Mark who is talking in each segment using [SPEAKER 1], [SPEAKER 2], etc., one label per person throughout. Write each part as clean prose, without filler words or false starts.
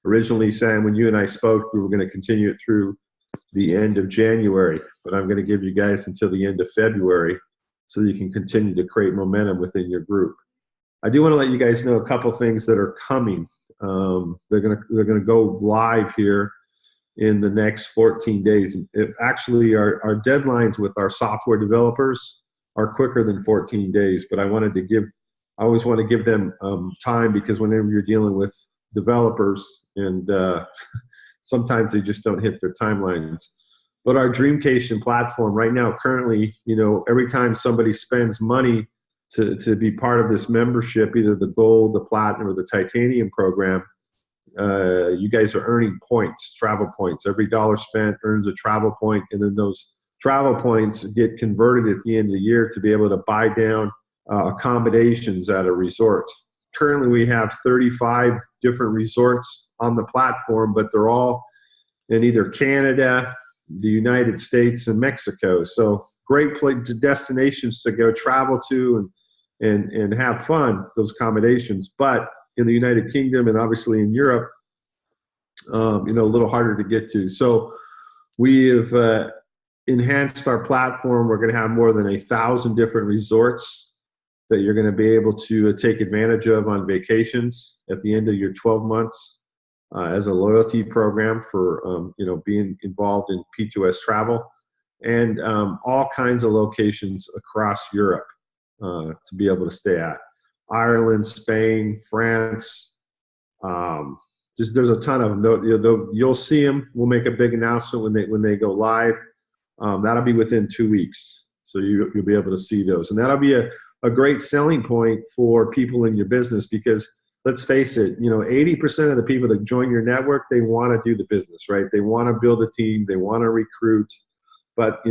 [SPEAKER 1] Originally, Sam, when you and I spoke, we were going to continue it through the end of January, but I'm going to give you guys until the end of February so that you can continue to create momentum within your group. I do want to let you guys know a couple things that are coming. They're going to go live here in the next 14 days. Actually, our deadlines with our software developers are quicker than 14 days, but I always want to give them time, because whenever you're dealing with developers, and sometimes they just don't hit their timelines. But our Dreamcation platform right now, currently, every time somebody spends money to be part of this membership, either the gold, the platinum, or the titanium program, you guys are earning points, travel points. Every dollar spent earns a travel point, and then those travel points get converted at the end of the year to be able to buy down accommodations at a resort. Currently, we have 35 different resorts on the platform, but they're all in either Canada, the United States, and Mexico. So great destinations to go travel to and have fun, those accommodations. But in the United Kingdom and obviously in Europe, a little harder to get to. So we have enhanced our platform. We're going to have more than 1,000 different resorts that you're going to be able to take advantage of on vacations at the end of your 12 months as a loyalty program for being involved in P2S travel, and all kinds of locations across Europe to be able to stay at. Ireland, Spain, France, there's a ton of them. You'll see them. We'll make a big announcement when they go live. That'll be within 2 weeks, so you'll be able to see those, and that'll be a great selling point for people in your business, because let's face it, 80% of the people that join your network, they want to do the business, right? They want to build a team, they want to recruit, but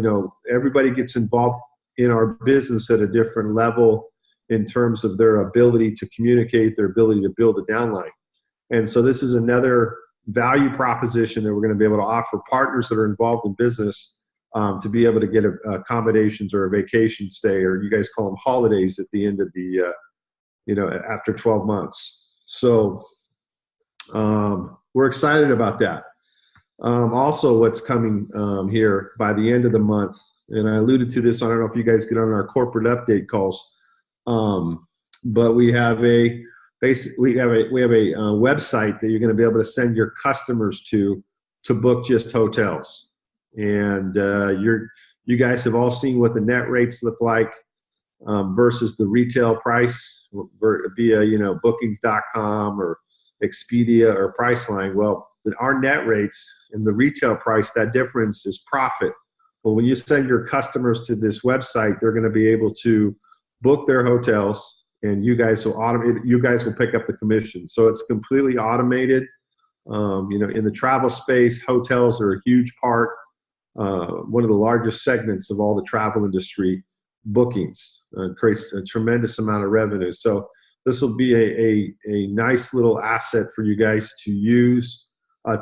[SPEAKER 1] everybody gets involved in our business at a different level in terms of their ability to communicate, their ability to build a downline. And so this is another value proposition that we're going to be able to offer partners that are involved in business to be able to get accommodations or a vacation stay, or you guys call them holidays, at the end of the, after 12 months. So we're excited about that. Also, what's coming here by the end of the month, and I alluded to this, I don't know if you guys get on our corporate update calls, but we have a website that you're going to be able to send your customers to book just hotels. And you guys have all seen what the net rates look like versus the retail price via bookings.com or Expedia or Priceline. Well, our net rates and the retail price, that difference is profit. Well, when you send your customers to this website, they're going to be able to book their hotels, and you guys will pick up the commission. So it's completely automated. In the travel space, hotels are a huge part, one of the largest segments of all the travel industry bookings. Creates a tremendous amount of revenue. So this will be a nice little asset for you guys to use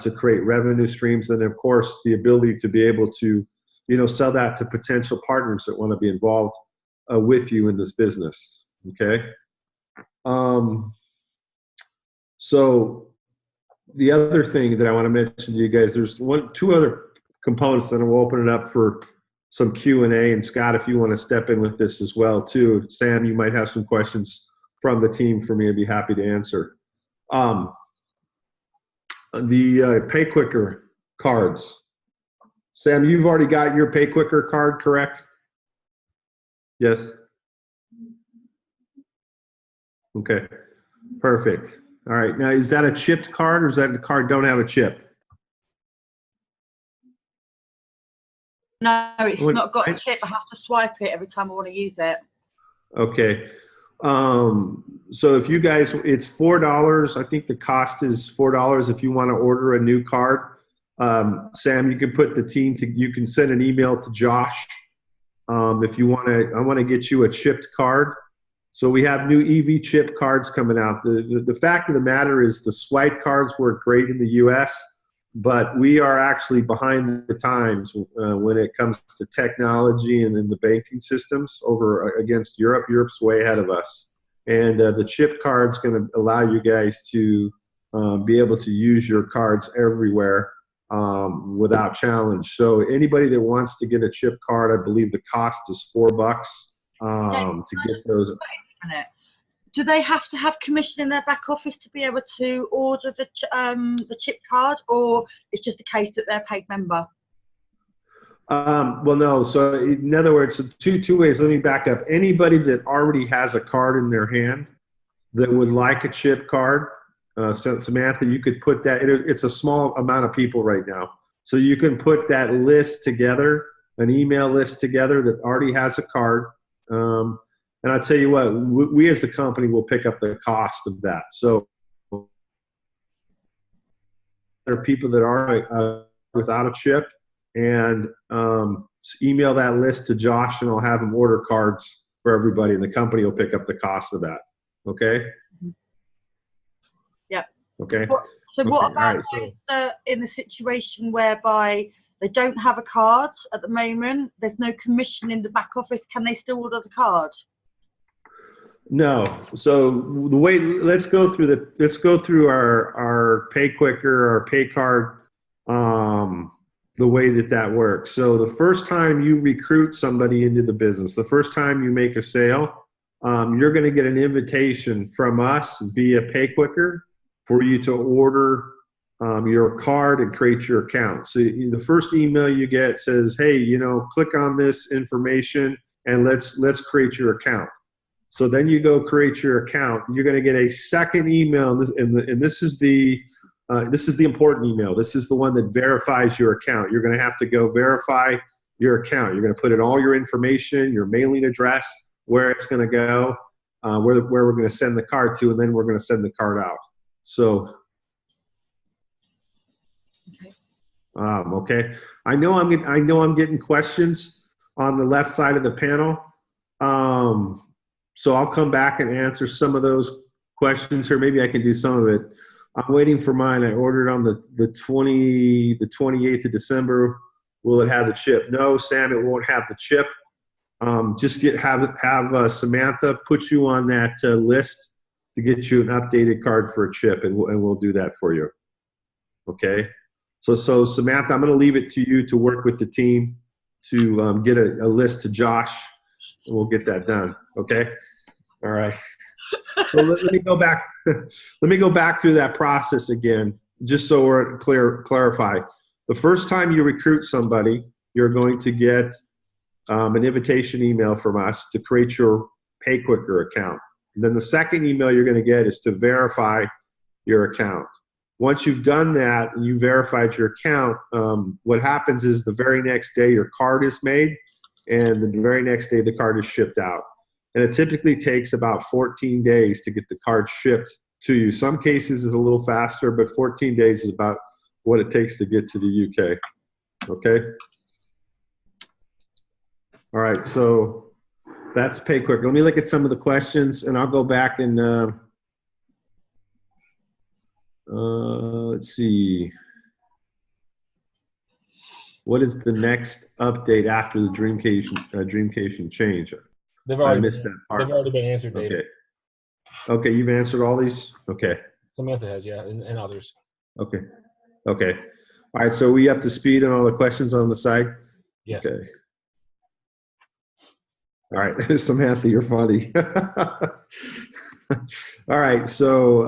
[SPEAKER 1] to create revenue streams, and of course the ability to be able to sell that to potential partners that want to be involved with you in this business. Okay. So the other thing that I want to mention to you guys, there's two other components, and we'll open it up for some Q&A. And Scott, if you want to step in with this as well too. Sam, you might have some questions from the team for me. I'd be happy to answer. The Pay Quicker cards. Sam, you've already got your Pay Quicker card, correct? Yes. Okay, perfect. All right, now is that a chipped card, or is that the card don't have a chip?
[SPEAKER 2] No, it's not got a chip. I have to swipe it every time I want to use it.
[SPEAKER 1] Okay. So if you guys, it's $4. I think the cost is $4 if you want to order a new card. Sam, you can put the team you can send an email to Josh if you want to. I want to get you a chipped card. So we have new EV chip cards coming out. The fact of the matter is the swipe cards work great in the U.S., but we are actually behind the times when it comes to technology and in the banking systems over against Europe. Europe's way ahead of us. And the chip card's going to allow you guys to be able to use your cards everywhere without challenge. So anybody that wants to get a chip card, I believe the cost is $4 to get those.
[SPEAKER 2] Do they have to have commission in their back office to be able to order the chip card, or it's just a case that they're a paid member?
[SPEAKER 1] Well, no. So in other words, two ways. Let me back up. Anybody that already has a card in their hand that would like a chip card, so Samantha, you could put that. It's a small amount of people right now, so you can put that list together, an email list together that already has a card. And I'll tell you what, we as a company will pick up the cost of that. So there are people that are without a chip, and email that list to Josh, and I'll have him order cards for everybody, and the company will pick up the cost of that. Okay?
[SPEAKER 2] Yep.
[SPEAKER 1] Okay.
[SPEAKER 2] So what about in the situation whereby they don't have a card at the moment? There's no commission in the back office. Can they still order the card?
[SPEAKER 1] No. So the way, let's go through our pay quicker, our pay card, the way that works. So the first time you recruit somebody into the business, the first time you make a sale, you're going to get an invitation from us via pay quicker for you to order your card and create your account. So the first email you get says, hey, click on this information and let's create your account. So then you go create your account. You're going to get a second email, and this is the important email. This is the one that verifies your account. You're going to have to go verify your account. You're going to put in all your information, your mailing address, where it's going to go, where we're going to send the card to, and then we're going to send the card out. So, okay. I know I'm getting questions on the left side of the panel. So I'll come back and answer some of those questions here. Maybe I can do some of it. I'm waiting for mine. I ordered on the 28th of December. Will it have the chip? No, Sam, it won't have the chip. Just have Samantha put you on that list to get you an updated card for a chip, and we'll do that for you. Okay. So Samantha, I'm going to leave it to you to work with the team to get a list to Josh, and we'll get that done. Okay. All right. So let me go back. Let me go back through that process again, just so we're clarify. The first time you recruit somebody, you're going to get an invitation email from us to create your PayQuicker account. And then the second email you're going to get is to verify your account. Once you've done that and you verified your account, what happens is the very next day your card is made, and the very next day the card is shipped out. And it typically takes about 14 days to get the card shipped to you. Some cases is a little faster, but 14 days is about what it takes to get to the UK. Okay? All right, so that's PayQuicker. Let me look at some of the questions, and I'll go back and let's see. What is the next update after the Dreamcation change? I missed that part.
[SPEAKER 3] They've already been answered, Dave.
[SPEAKER 1] Okay. Okay, you've answered all these? Okay.
[SPEAKER 3] Samantha has, yeah, and others.
[SPEAKER 1] Okay. Okay. All right, so are we up to speed on all the questions on the side?
[SPEAKER 3] Yes.
[SPEAKER 1] Okay. All right, Samantha, you're funny. All right, so,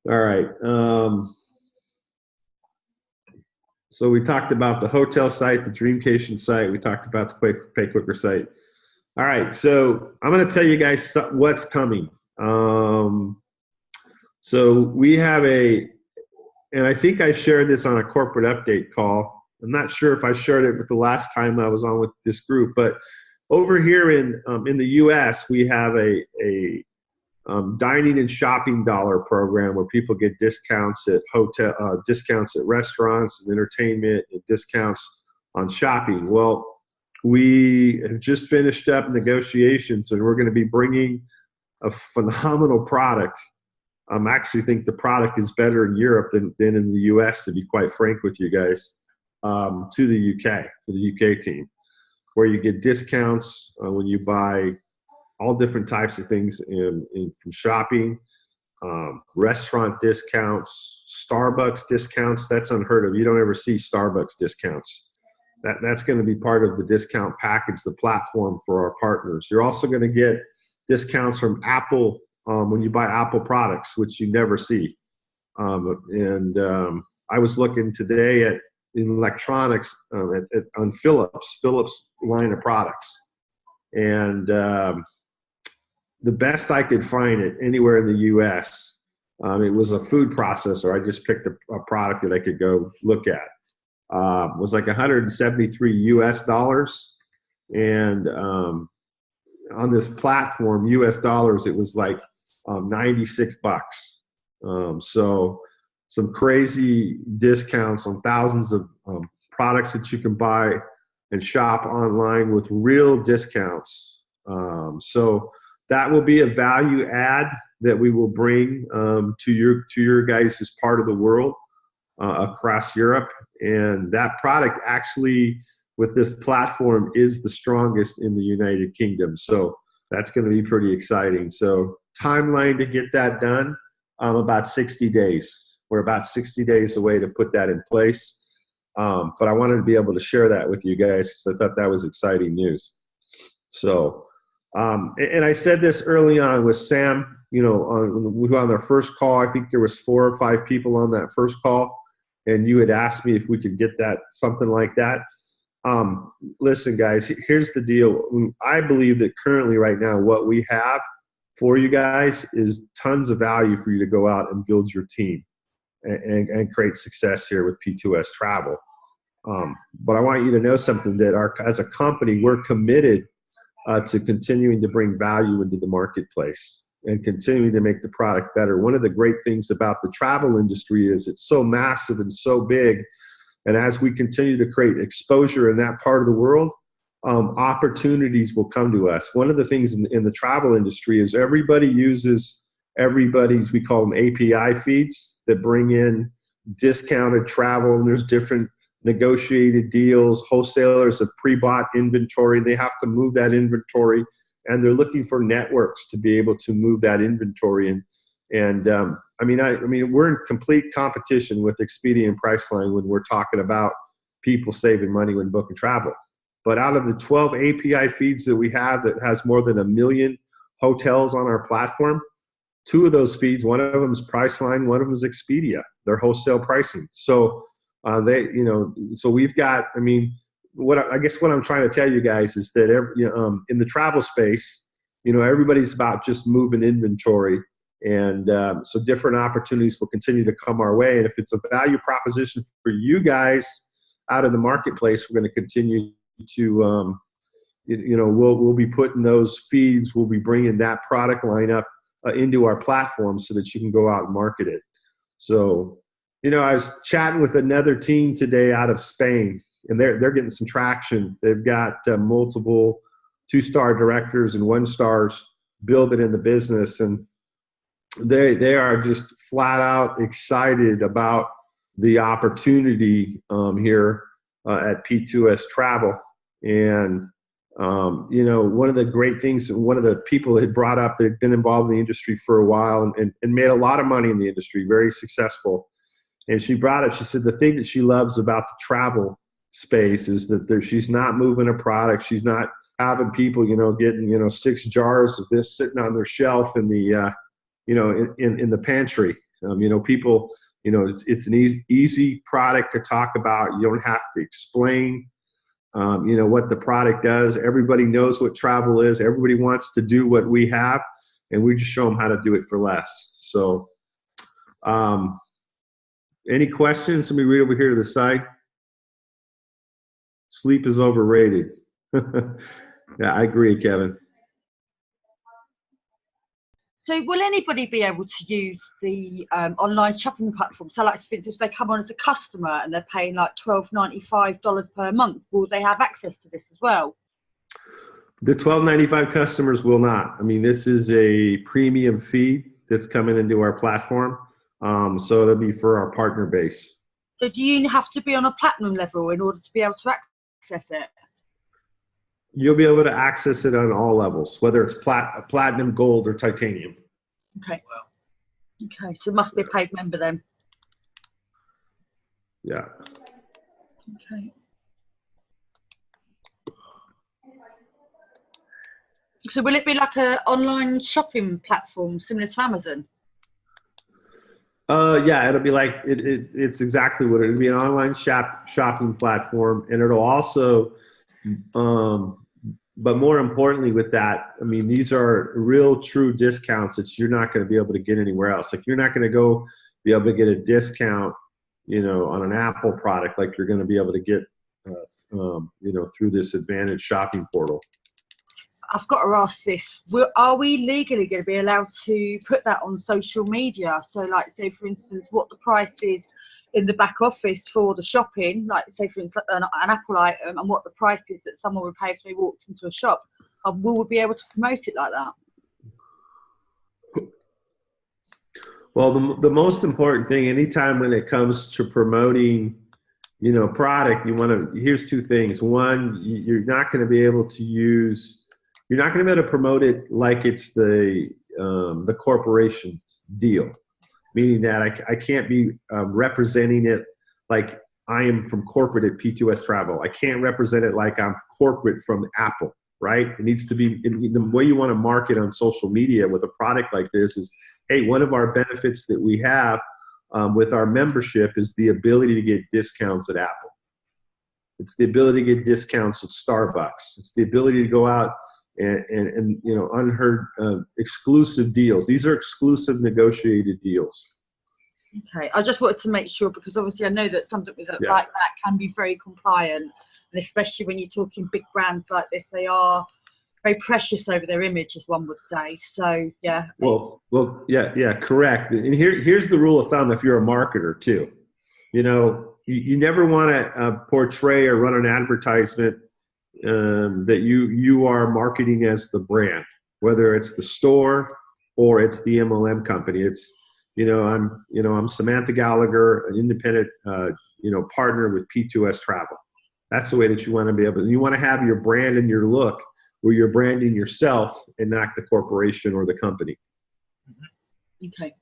[SPEAKER 1] all right. So we talked about the hotel site, the Dreamcation site. We talked about the PayQuicker site. All right, so I'm going to tell you guys what's coming. So we have and I think I shared this on a corporate update call. I'm not sure if I shared it with the last time I was on with this group, but over here in the U.S., we have a dining and shopping dollar program where people get discounts at discounts at restaurants and entertainment, and discounts on shopping. Well, we have just finished up negotiations, and we're going to be bringing a phenomenal product. I actually think the product is better in Europe than in the U.S., to be quite frank with you guys, to the UK, for the UK team, where you get discounts when you buy all different types of things from shopping. restaurant discounts, Starbucks discounts. That's unheard of. You don't ever see Starbucks discounts. That's going to be part of the discount package, the platform for our partners. You're also going to get discounts from Apple when you buy Apple products, which you never see. I was looking today at in electronics on Philips line of products, and the best I could find it anywhere in the U.S. It was a food processor. I just picked a product that I could go look at. Was like $173 US, and on this platform, US dollars, it was like $96. So some crazy discounts on thousands of products that you can buy and shop online with real discounts. So that will be a value add that we will bring to your guys' part of the world across Europe. And that product actually with this platform is the strongest in the United Kingdom. So that's going to be pretty exciting. So timeline to get that done, about 60 days. We're about 60 days away to put that in place. But I wanted to be able to share that with you guys because I thought that was exciting news. So, and I said this early on with Sam, you know, on their first call. I think there was 4 or 5 people on that first call, and you had asked me if we could get that, something like that. Listen, guys, here's the deal. I believe that currently right now what we have for you guys is tons of value for you to go out and build your team and create success here with P2S Travel. But I want you to know something, that as a company, we're committed to continuing to bring value into the marketplace and continuing to make the product better. One of the great things about the travel industry is it's so massive and so big. And as we continue to create exposure in that part of the world, opportunities will come to us. One of the things in the travel industry is everybody uses everybody's, we call them API feeds, that bring in discounted travel, and there's different negotiated deals. Wholesalers have pre-bought inventory. They have to move that inventory, and they're looking for networks to be able to move that inventory. I mean, we're in complete competition with Expedia and Priceline when we're talking about people saving money when booking travel. But out of the 12 API feeds that we have that has more than 1 million hotels on our platform, 2 of those feeds, one of them is Priceline, one of them is Expedia. They're wholesale pricing. So so we've got, I mean, what I'm trying to tell you guys is that in the travel space, you know, everybody's about just moving inventory. And so different opportunities will continue to come our way. And if it's a value proposition for you guys out of the marketplace, we're going to continue to, we'll be putting those feeds, we'll be bringing that product line up into our platform so that you can go out and market it. So, you know, I was chatting with another team today out of Spain, and they're getting some traction. They've got multiple 2-star directors and 1-stars building in the business, and they are just flat out excited about the opportunity here at P2S Travel. And one of the great things, one of the people had brought up, they've been involved in the industry for a while and made a lot of money in the industry, very successful. And she brought up, she said the thing that she loves about the travel space is that she's not moving a product. She's not having people, getting, 6 jars of this sitting on their shelf in the, in the pantry. People, it's an easy product to talk about. You don't have to explain, what the product does. Everybody knows what travel is. Everybody wants to do what we have, and we just show them how to do it for less. So, any questions? Let me read over here to the side. Sleep is overrated. Yeah, I agree, Kevin.
[SPEAKER 2] So will anybody be able to use the online shopping platform? So like, for instance, if they come on as a customer and they're paying like $12.95 per month, will they have access to this as well?
[SPEAKER 1] The $12.95 customers will not. I mean, this is a premium feed that's coming into our platform. So it'll be for our partner base. So
[SPEAKER 2] do you have to be on a platinum level in order to be able to access it?
[SPEAKER 1] You'll be able to access it on all levels, whether it's platinum, gold, or titanium.
[SPEAKER 2] Okay. Okay, so it must be a paid member then.
[SPEAKER 1] Yeah.
[SPEAKER 2] Okay. So will it be like a online shopping platform similar to Amazon?
[SPEAKER 1] Yeah, it'll be like it's exactly what it'll be, an online shopping platform, and it'll also, but more importantly with that, I mean, these are real true discounts that you're not going to be able to get anywhere else. Like you're not going to go be able to get a discount, you know, on an Apple product like you're going to be able to get, you know, through this Advantage shopping portal.
[SPEAKER 2] I've got to ask this. Are we legally going to be allowed to put that on social media? So like, say for instance, what the price is in the back office for the shopping, like say for instance an Apple item, and what the price is that someone would pay if they walked into a shop. Will we be able to promote it like that?
[SPEAKER 1] Well, the most important thing, anytime when it comes to promoting, you know, product, you want to, here's two things. One, you're not going to be able to use, you're not going to be able to promote it like it's the corporation's deal, meaning that I can't be representing it like I am from corporate at P2S Travel. I can't represent it like I'm corporate from Apple, right? It needs to be, the way you want to market on social media with a product like this is, hey, one of our benefits that we have with our membership is the ability to get discounts at Apple. It's the ability to get discounts at Starbucks. It's the ability to go out and you know, unheard exclusive deals. These are exclusive negotiated deals.
[SPEAKER 2] Okay, I just wanted to make sure, because obviously I know that something like that can be very compliant, and especially when you're talking big brands like this, they are very precious over their image, as one would say. So yeah.
[SPEAKER 1] Well, yeah, correct. And here's the rule of thumb if you're a marketer too. You know, you never want to portray or run an advertisement that you are marketing as the brand, whether it's the store or it's the MLM company. It's, I'm Samantha Gallagher, an independent, partner with P2S Travel. That's the way that you want to be able to, you want to have your brand and your look where you're branding yourself and not the corporation or the company.
[SPEAKER 2] Okay.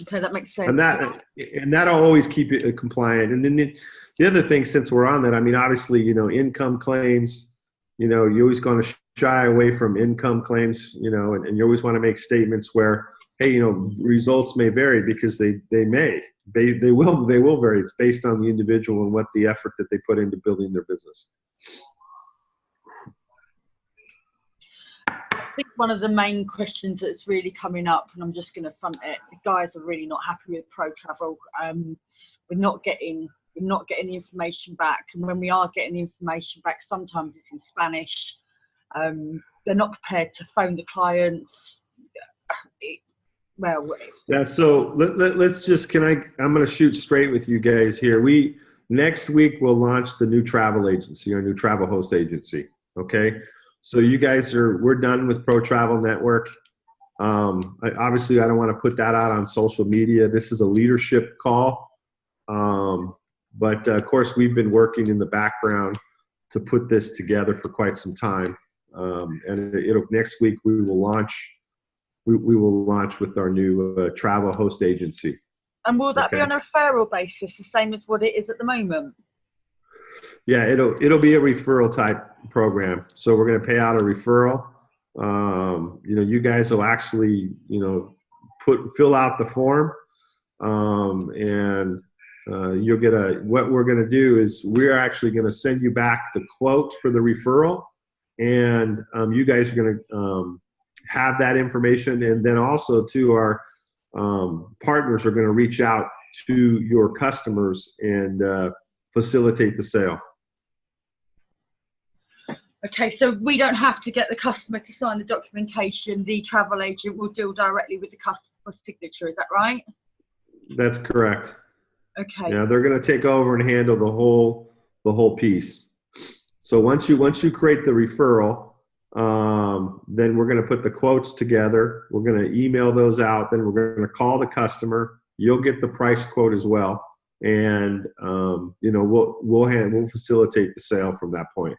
[SPEAKER 2] Okay, that makes sense.
[SPEAKER 1] And that'll always keep it compliant. And then the other thing, since we're on that, I mean, obviously, income claims, you're always going to shy away from income claims, and you always want to make statements where, hey, results may vary, because they will vary. It's based on the individual and what the effort that they put into building their business.
[SPEAKER 2] I think one of the main questions that's really coming up, and I'm just going to front it, the guys are really not happy with Pro Travel. We're not getting the information back, and when we are getting the information back, sometimes it's in Spanish. They're not prepared to phone the clients.
[SPEAKER 1] Yeah. So let's just, I'm going to shoot straight with you guys here. Next week we'll launch the new travel agency, our new travel host agency. Okay. So you guys we're done with Pro Travel Network. Obviously, I don't want to put that out on social media. This is a leadership call. But of course, we've been working in the background to put this together for quite some time. And next week we will launch. We will launch with our new travel host agency.
[SPEAKER 2] And will that be on a referral basis, the same as what it is at the moment?
[SPEAKER 1] Yeah, it'll be a referral type program. So we're going to pay out a referral. You guys will actually, fill out the form, and you'll get what we're going to do is we're actually going to send you back the quote for the referral, and you guys are going to have that information, and then also to our partners are going to reach out to your customers and facilitate the sale.
[SPEAKER 2] Okay, so we don't have to get the customer to sign the documentation. The travel agent will deal directly with the customer's signature. Is that right?
[SPEAKER 1] That's correct.
[SPEAKER 2] Okay.
[SPEAKER 1] Yeah, they're going to take over and handle the whole piece. So once you create the referral, then we're going to put the quotes together. We're going to email those out. Then we're going to call the customer. You'll get the price quote as well, and we'll facilitate the sale from that point.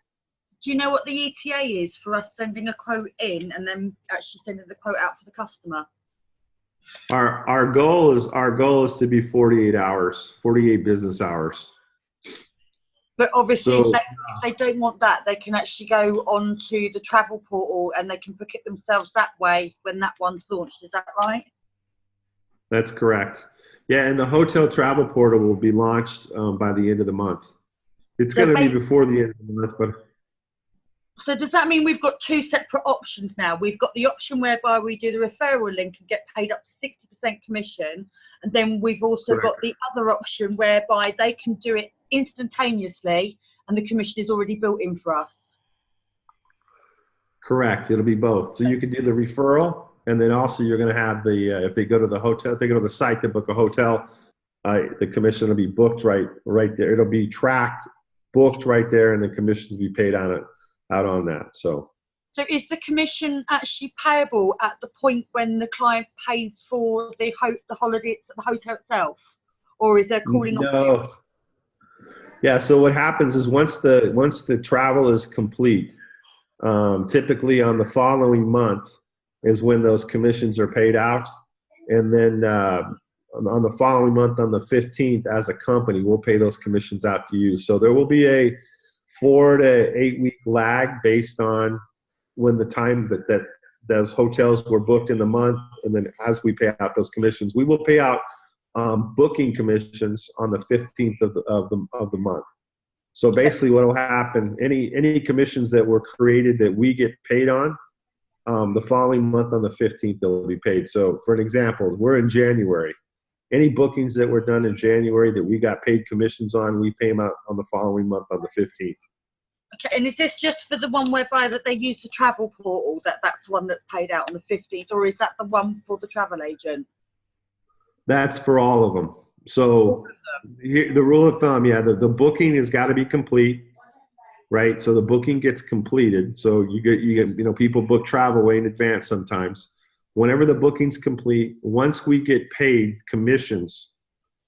[SPEAKER 2] Do you know what the ETA is for us sending a quote in and then actually sending the quote out for the customer?
[SPEAKER 1] Our goal is to be 48 hours, 48 business hours.
[SPEAKER 2] But obviously,
[SPEAKER 1] So
[SPEAKER 2] if they don't want that, they can actually go onto the travel portal and they can book it themselves that way when that one's launched. Is that right?
[SPEAKER 1] that's correct. Yeah, and the hotel travel portal will be launched by the end of the month. It's
[SPEAKER 2] So,
[SPEAKER 1] going to be before the end of the month, but
[SPEAKER 2] so does that mean we've got two separate options now? We've got the option whereby we do the referral link and get paid up to 60% commission. And then we've also
[SPEAKER 1] correct.
[SPEAKER 2] got the other option whereby they can do it instantaneously and the commission is already built in for us.
[SPEAKER 1] Correct. It'll be both. So you can do the referral, and then also you're going to have the if they go to the hotel, if they go to the site to book a hotel, the commission will be booked right there. It'll be tracked, booked right there, and the commissions will be paid on it out on that. So
[SPEAKER 2] is the commission actually payable at the point when the client pays for the holiday at the hotel itself, or is there calling off?
[SPEAKER 1] No. Yeah. So what happens is once the travel is complete, typically on the following month is when those commissions are paid out, and then on the following month on the 15th, as a company, we'll pay those commissions out to you. So there will be a 4 to 8 week lag based on when the time that those hotels were booked in the month, and then as we pay out those commissions, we will pay out booking commissions on the 15th of the month. So basically, what will happen? Any commissions that were created that we get paid on, the following month on the 15th they'll be paid. So, for an example, we're in January. Any bookings that were done in January that we got paid commissions on, we pay them out on the following month on the 15th.
[SPEAKER 2] Okay, and is this just for the one whereby that they use the travel portal, that's the one that's paid out on the 15th, or is that the one for the travel agent?
[SPEAKER 1] That's for all of them. So the rule of thumb, yeah, the booking has got to be complete, right? So the booking gets completed. So you get people book travel way in advance sometimes. Whenever the booking's complete, once we get paid commissions,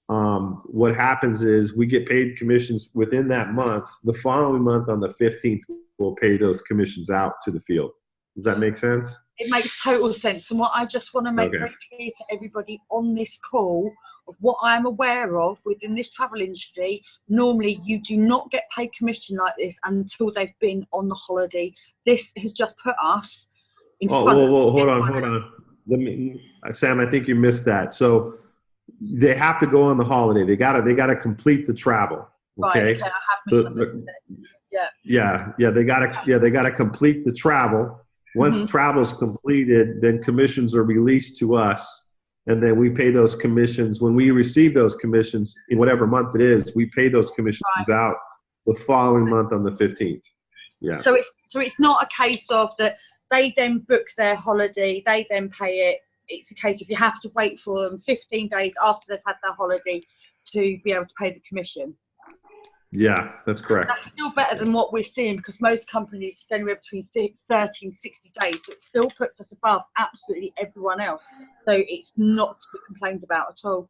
[SPEAKER 1] what happens is we get paid commissions within that month. The following month on the 15th, we'll pay those commissions out to the field. Does that make sense?
[SPEAKER 2] It makes total sense. And what I just want to make very clear to everybody on this call, of what I'm aware of within this travel industry, normally you do not get paid commission like this until they've been on the holiday. This has just put us in front of
[SPEAKER 1] hold on. Sam, I think you missed that. So they have to go on the holiday. They gotta complete the travel. Okay.
[SPEAKER 2] Right, okay, I have missed
[SPEAKER 1] They gotta complete the travel. Once travel's completed, then commissions are released to us, and then we pay those commissions. When we receive those commissions, in whatever month it is, we pay those commissions out the following month on the 15th. Yeah.
[SPEAKER 2] So it's not a case of that they then book their holiday, they then pay it. It's a case of you have to wait for them 15 days after they've had their holiday to be able to pay the commission.
[SPEAKER 1] Yeah, that's correct.
[SPEAKER 2] That's still better than what we're seeing, because most companies stay anywhere between 30 and 60 days. So it still puts us above absolutely everyone else. So it's not to be complained about at all.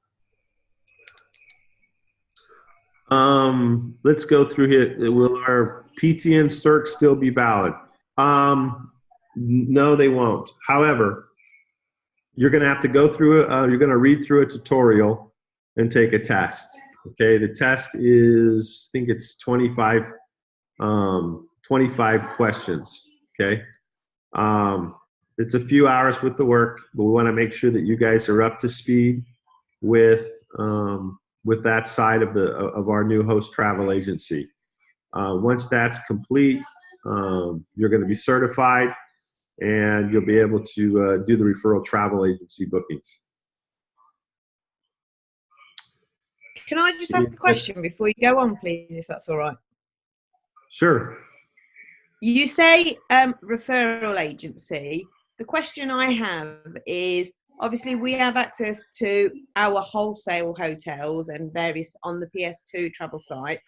[SPEAKER 1] Let's go through here. Will our PTN cert still be valid? No, they won't. However, you're going to have to go through you're going to read through a tutorial and take a test. Okay, the test is, I think it's 25 questions. Okay, it's a few hours with the work, but we want to make sure that you guys are up to speed with that side of our new host travel agency. Once that's complete, you're going to be certified, and you'll be able to do the referral travel agency bookings.
[SPEAKER 4] Can I just ask a question before you go on, please, if that's all right?
[SPEAKER 1] Sure.
[SPEAKER 4] You say referral agency. The question I have is, obviously we have access to our wholesale hotels and various on the PS2 travel site.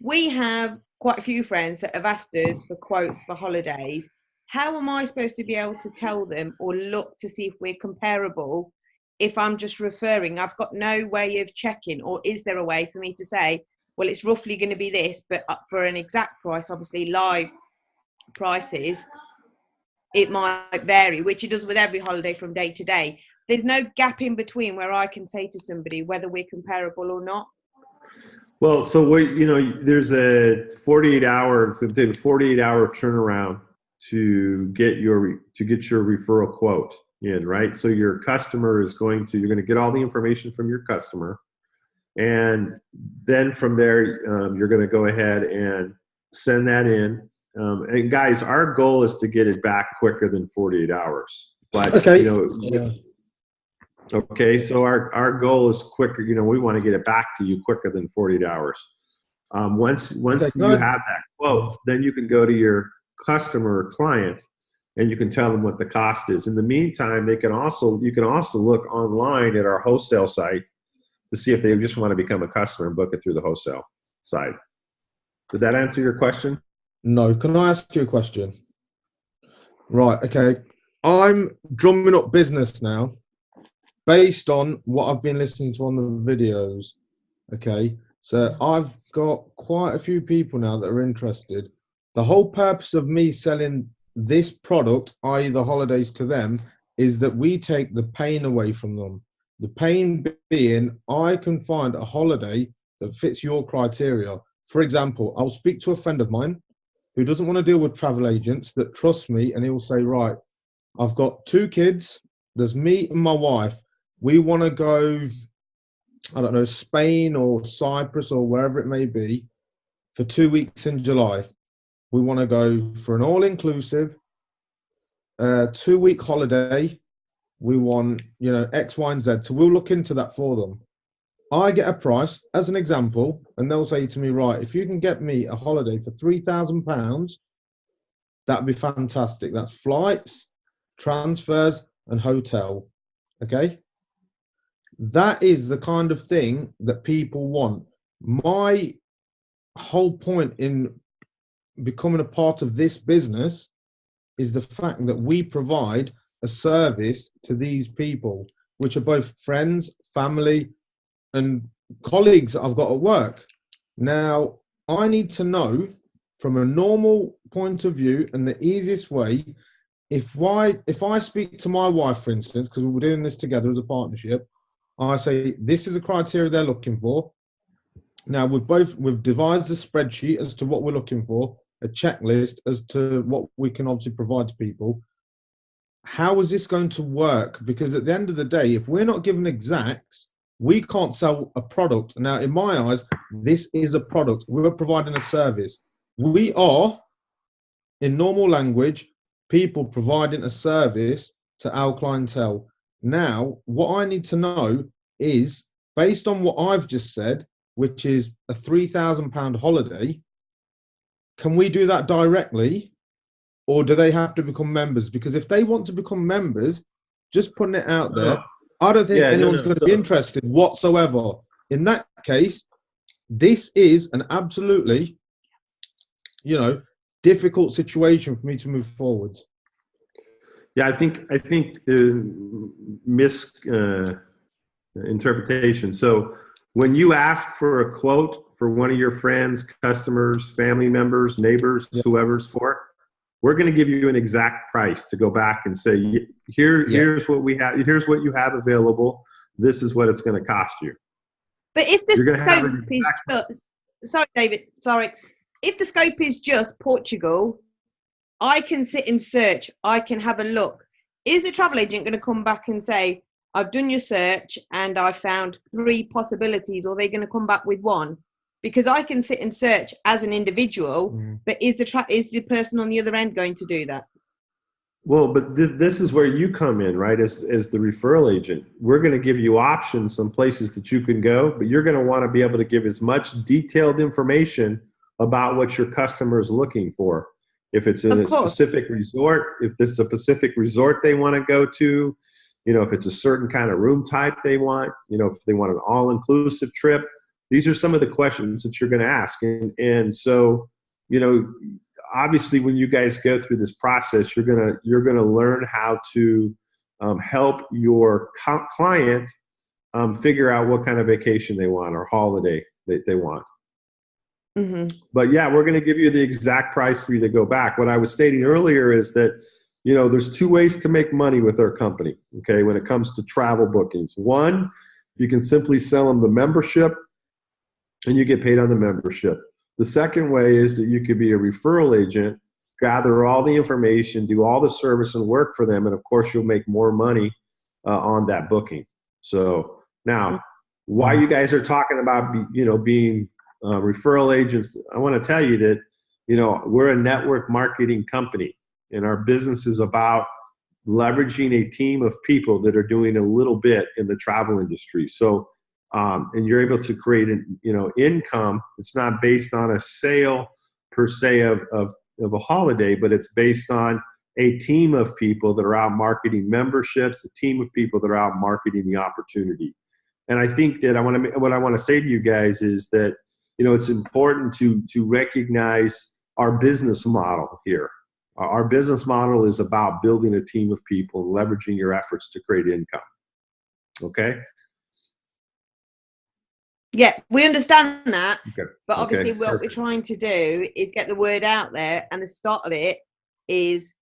[SPEAKER 4] We have quite a few friends that have asked us for quotes for holidays. How am I supposed to be able to tell them or look to see if we're comparable if I'm just referring? I've got no way of checking. Or is there a way for me to say, well, it's roughly going to be this, but for an exact price, obviously live prices, it might vary, which it does with every holiday from day to day. there's no gap in between where I can say to somebody whether we're comparable or not.
[SPEAKER 1] Well, so there's a 48-hour turnaround to get your referral quote in, right? So your customer you're going to get all the information from your customer, and then from there you're going to go ahead and send that in. And guys, our goal is to get it back quicker than 48 hours. But
[SPEAKER 5] Okay.
[SPEAKER 1] Okay, so our goal is quicker. We want to get it back to you quicker than 48 hours. Once you have that quote, then you can go to your customer or client and you can tell them what the cost is. In the meantime, you can also look online at our wholesale site to see if they just want to become a customer and book it through the wholesale side. Did that answer your question?
[SPEAKER 5] No. Can I ask you a question? Right. Okay. I'm drumming up business now based on what I've been listening to on the videos. Okay. So I've got quite a few people now that are interested. The whole purpose of me selling this product, i.e. the holidays, to them is that we take the pain away from them. The pain being, I can find a holiday that fits your criteria. For example, I'll speak to a friend of mine who doesn't want to deal with travel agents, that trusts me, and he'll say, right, I've got 2 kids, there's me and my wife. We want to go, I don't know, Spain or Cyprus or wherever it may be for 2 weeks in July. We want to go for an all-inclusive 2-week holiday. We want, X, Y, and Z. So we'll look into that for them. I get a price as an example, and they'll say to me, right, if you can get me a holiday for £3,000, that'd be fantastic. That's flights, transfers, and hotel. Okay? That is the kind of thing that people want. My whole point in becoming a part of this business is the fact that we provide a service to these people, which are both friends, family, and colleagues that I've got at work. Now, I need to know from a normal point of view, and the easiest way, if I speak to my wife, for instance, because we're doing this together as a partnership, I say, this is a criteria they're looking for. Now, we've devised a spreadsheet as to what we're looking for, a checklist as to what we can obviously provide to people. How is this going to work? Because at the end of the day, if we're not given exacts, we can't sell a product. Now, in my eyes, this is a product. We're providing a service. We are, in normal language, people providing a service to our clientele. Now, what I need to know is, based on what I've just said, which is a £3,000 holiday, can we do that directly, or do they have to become members? Because if they want to become members, just putting it out there, I don't think anyone's going to be interested whatsoever. In that case, this is an absolutely, difficult situation for me to move forward.
[SPEAKER 1] Yeah, I think the misinterpretation. So when you ask for a quote for one of your friends, customers, family members, neighbors, whoever's for, we're going to give you an exact price to go back and say, here's what we have, here's what you have available. This is what it's going to cost you.
[SPEAKER 4] But if the scope is sorry, David, sorry. If the scope is just Portugal, I can sit and search. I can have a look. Is the travel agent going to come back and say, I've done your search and I found 3 possibilities, or are they going to come back with 1? Because I can sit and search as an individual, but is the person on the other end going to do that?
[SPEAKER 1] Well, but this is where you come in, right? As the referral agent, we're going to give you options, some places that you can go, but you're going to want to be able to give as much detailed information about what your customer is looking for. If it's in a specific resort, if this is a specific resort they want to go to, if it's a certain kind of room type they want, if they want an all-inclusive trip, these are some of the questions that you're going to ask. And so, obviously when you guys go through this process, you're going to learn how to help your client figure out what kind of vacation they want or holiday that they want. Mm-hmm. But yeah, we're going to give you the exact price for you to go back. What I was stating earlier is that there's two ways to make money with our company, okay, when it comes to travel bookings. One, you can simply sell them the membership and you get paid on the membership. The second way is that you could be a referral agent, gather all the information, do all the service and work for them, and of course you'll make more money on that booking. So now, why you guys are talking about being referral agents, I want to tell you that we're a network marketing company, and our business is about leveraging a team of people that are doing a little bit in the travel industry. So, and you're able to create income. It's not based on a sale per se of a holiday, but it's based on a team of people that are out marketing memberships, a team of people that are out marketing the opportunity. And I think that what I want to say to you guys is that it's important to recognize our business model here. Our business model is about building a team of people and leveraging your efforts to create income. Okay?
[SPEAKER 4] Yeah, we understand that.
[SPEAKER 1] Okay.
[SPEAKER 4] But obviously
[SPEAKER 1] Okay.
[SPEAKER 4] what we're trying to do is get the word out there. And the start of it is,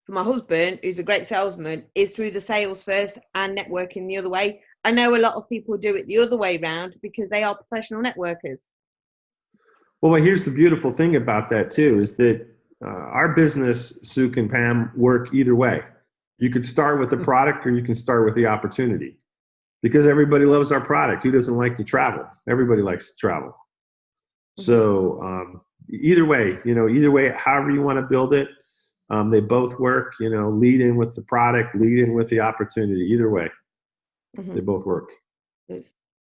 [SPEAKER 4] for my husband, who's a great salesman, is through the sales first and networking the other way. I know a lot of people do it the other way around because they are professional networkers.
[SPEAKER 1] Well, here's the beautiful thing about that too, is that our business, Suk and Pam, work either way. You could start with the product or you can start with the opportunity, because everybody loves our product. Who doesn't like to travel? Everybody likes to travel. So either way, however you want to build it, they both work. Lead in with the product, lead in with the opportunity. Either way, they both work.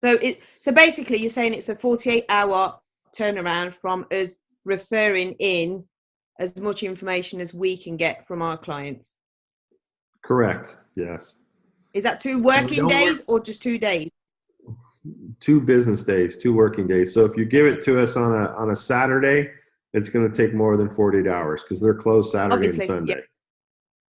[SPEAKER 4] So basically, you're saying it's a 48-hour turnaround from us referring in as much information as we can get from our clients.
[SPEAKER 1] Correct. Yes.
[SPEAKER 4] Is that 2 working days or just 2 days?
[SPEAKER 1] 2 business days, 2 working days. So if you give it to us on a Saturday, it's going to take more than 48 hours because they're closed Saturday
[SPEAKER 4] Obviously,
[SPEAKER 1] and Sunday.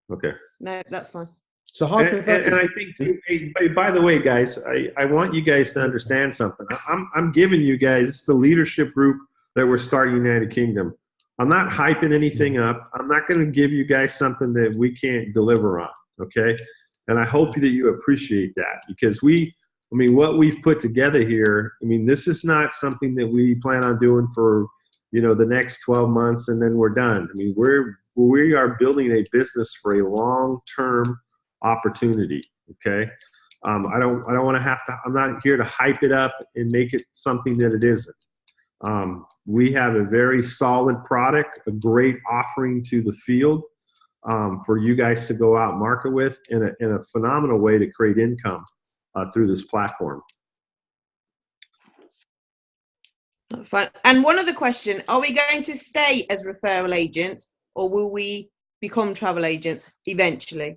[SPEAKER 4] Yeah.
[SPEAKER 1] Okay.
[SPEAKER 4] No, that's fine.
[SPEAKER 5] So
[SPEAKER 1] And I think, by the way, guys, I want you guys to understand something. I'm giving you guys the leadership group that we're starting United Kingdom. I'm not hyping anything up. I'm not going to give you guys something that we can't deliver on. Okay. And I hope that you appreciate that, because what we've put together here, this is not something that we plan on doing for, the next 12 months and then we're done. We are building a business for a long-term opportunity. Okay. I don't want to I'm not here to hype it up and make it something that it isn't. We have a very solid product, a great offering to the field for you guys to go out and market with, in a phenomenal way to create income through this platform.
[SPEAKER 4] That's fine. And one other question, are we going to stay as referral agents or will we become travel agents eventually?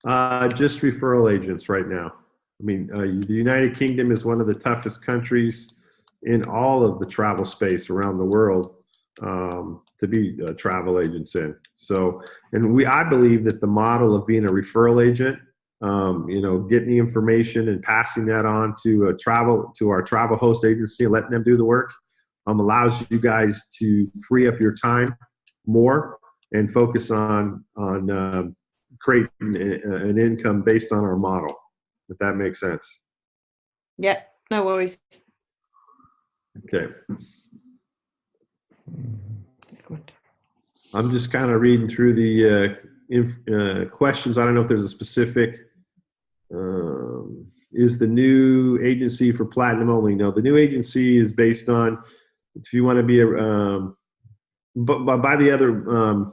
[SPEAKER 1] Just referral agents right now. The United Kingdom is one of the toughest countries in all of the travel space around the world to be travel agents in. So, I believe that the model of being a referral agent, getting the information and passing that on to our travel host agency and letting them do the work, allows you guys to free up your time more and focus on creating an income based on our model, if that makes sense.
[SPEAKER 4] Yeah, no worries.
[SPEAKER 1] Okay. I'm just kind of reading through the questions. I don't know if there's a specific, is the new agency for platinum only? No, the new agency is based on, if you want to be but by the other,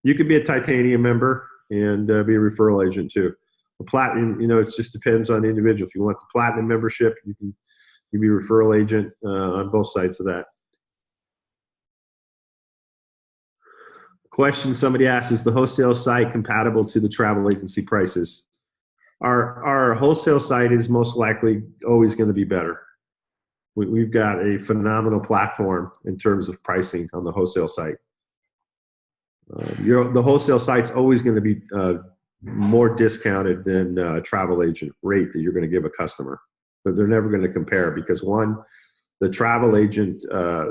[SPEAKER 1] you could be a titanium member and be a referral agent too. A platinum, it just depends on the individual. If you want the platinum membership, you be a referral agent on both sides of that. Question somebody asked, is the wholesale site compatible to the travel agency prices? Our wholesale site is most likely always going to be better. We've got a phenomenal platform in terms of pricing on the wholesale site. The wholesale site's always going to be more discounted than a travel agent rate that you're going to give a customer. But they're never going to compare, because one, the travel agent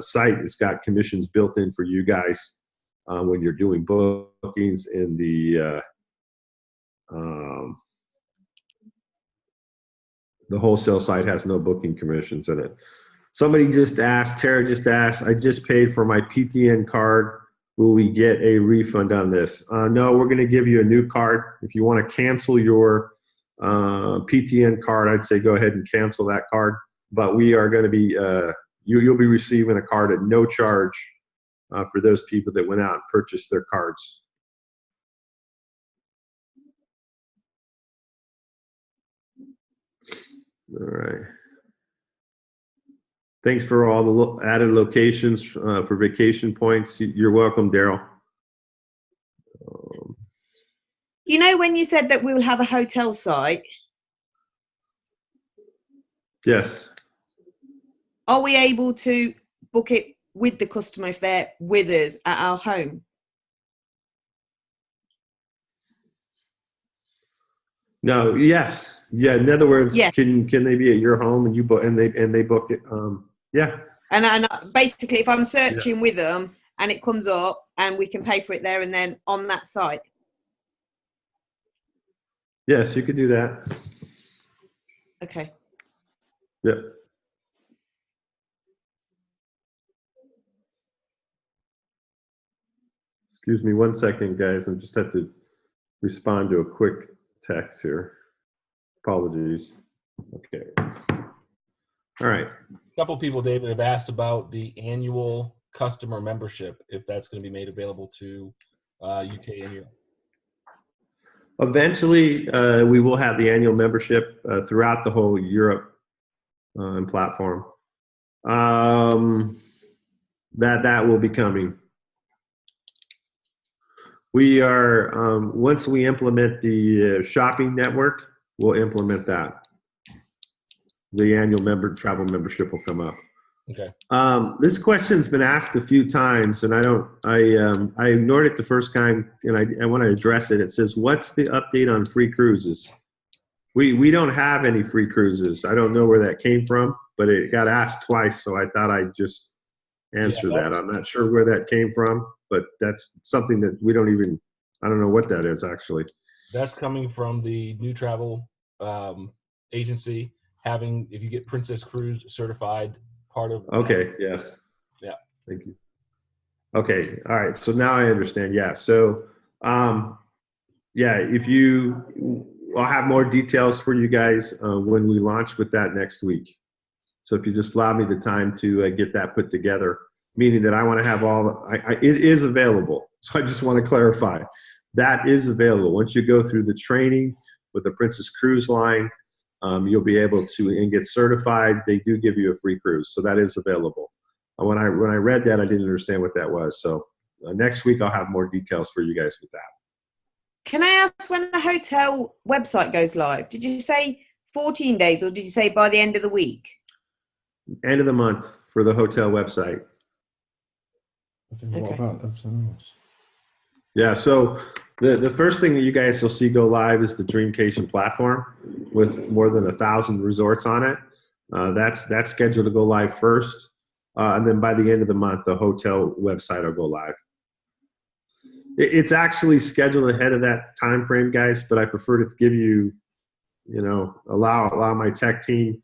[SPEAKER 1] site has got commissions built in for you guys. when you're doing bookings in the wholesale side has no booking commissions in it. Somebody just asked, Tara just asked, I just paid for my PTN card. Will we get a refund on this? No, we're going to give you a new card. If you want to cancel your PTN card, I'd say go ahead and cancel that card. But we are going to be, you'll be receiving a card at no charge for those people that went out and purchased their cards. All right. Thanks for all the added locations for vacation points. You're welcome, Daryl.
[SPEAKER 4] You know, when you said that we'll have a hotel site,
[SPEAKER 1] Yes.
[SPEAKER 4] are we able to book it with the customer if they're with us at our home?
[SPEAKER 1] No. Yes. Yeah. In other words,
[SPEAKER 4] Yeah.
[SPEAKER 1] can they be at your home and you book and they book it? Yeah.
[SPEAKER 4] And basically, if I'm searching with them and it comes up and we can pay for it there and then on that site.
[SPEAKER 1] Yes, you could do that.
[SPEAKER 4] Okay.
[SPEAKER 1] Yeah. Excuse me 1 second, guys. I just have to respond to a quick text here. Apologies. Okay. All right.
[SPEAKER 3] A couple people, David, have asked about the annual customer membership, if that's going to be made available to UK and Europe.
[SPEAKER 1] Eventually, we will have the annual membership throughout the whole Europe platform. That will be coming. We are once we implement the shopping network, we'll implement that. The annual travel membership will come up.
[SPEAKER 3] Okay.
[SPEAKER 1] This question's been asked a few times, and I ignored it the first time, and I want to address it. It says, "What's the update on free cruises?" We don't have any free cruises. I don't know where that came from, but it got asked twice, so I thought I'd just answer that. I'm not sure where that came from, but that's something that we don't even. I don't know what that is actually.
[SPEAKER 3] That's coming from the new travel agency having, if you get Princess Cruise certified, part of.
[SPEAKER 1] Okay. Yes.
[SPEAKER 3] Yeah.
[SPEAKER 1] Thank you. Okay. All right. So now I understand. Yeah. So, yeah, I'll have more details for you guys when we launch with that next week. So if you just allow me the time to get that put together, meaning that I want to have it is available. So I just want to clarify that is available. Once you go through the training with the Princess Cruise Line, you'll be able to and get certified. They do give you a free cruise, so that is available. When I read that, I didn't understand what that was. So next week I'll have more details for you guys with that.
[SPEAKER 4] Can I ask when the hotel website goes live? Did you say 14 days or did you say by the end of the week?
[SPEAKER 1] End of the month for the hotel website.
[SPEAKER 5] Okay, what about everything else?
[SPEAKER 1] Yeah, so the first thing that you guys will see go live is the Dreamcation platform with more than 1,000 resorts on it. That's scheduled to go live first. And then by the end of the month, the hotel website will go live. It's actually scheduled ahead of that time frame, guys, but I prefer to give you, allow my tech team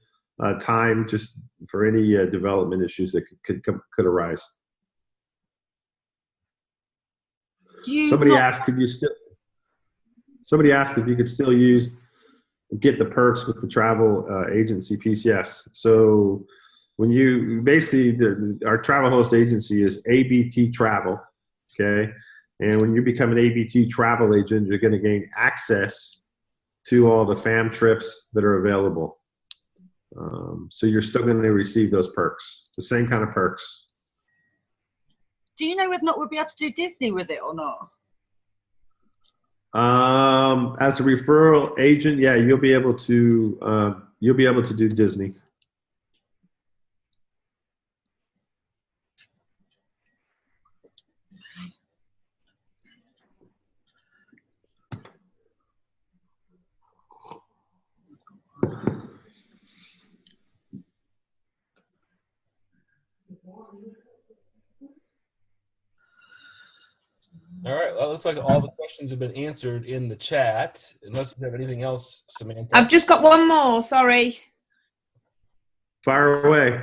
[SPEAKER 1] time just for any development issues that could arise. Somebody asked if you could still get the perks with the travel agency piece. Yes. So when you our travel host agency is ABT Travel. Okay. And when you become an ABT travel agent, you're going to gain access to all the FAM trips that are available. So you're still going to receive those perks, the same kind of perks.
[SPEAKER 2] Do you know whether or not we'll be able to do Disney with it or not?
[SPEAKER 1] As a referral agent, yeah, you'll be able to do Disney.
[SPEAKER 3] looks like all the questions have been answered in the chat. Unless you have anything else, Samantha.
[SPEAKER 4] I've just got one more. Sorry.
[SPEAKER 1] Fire away.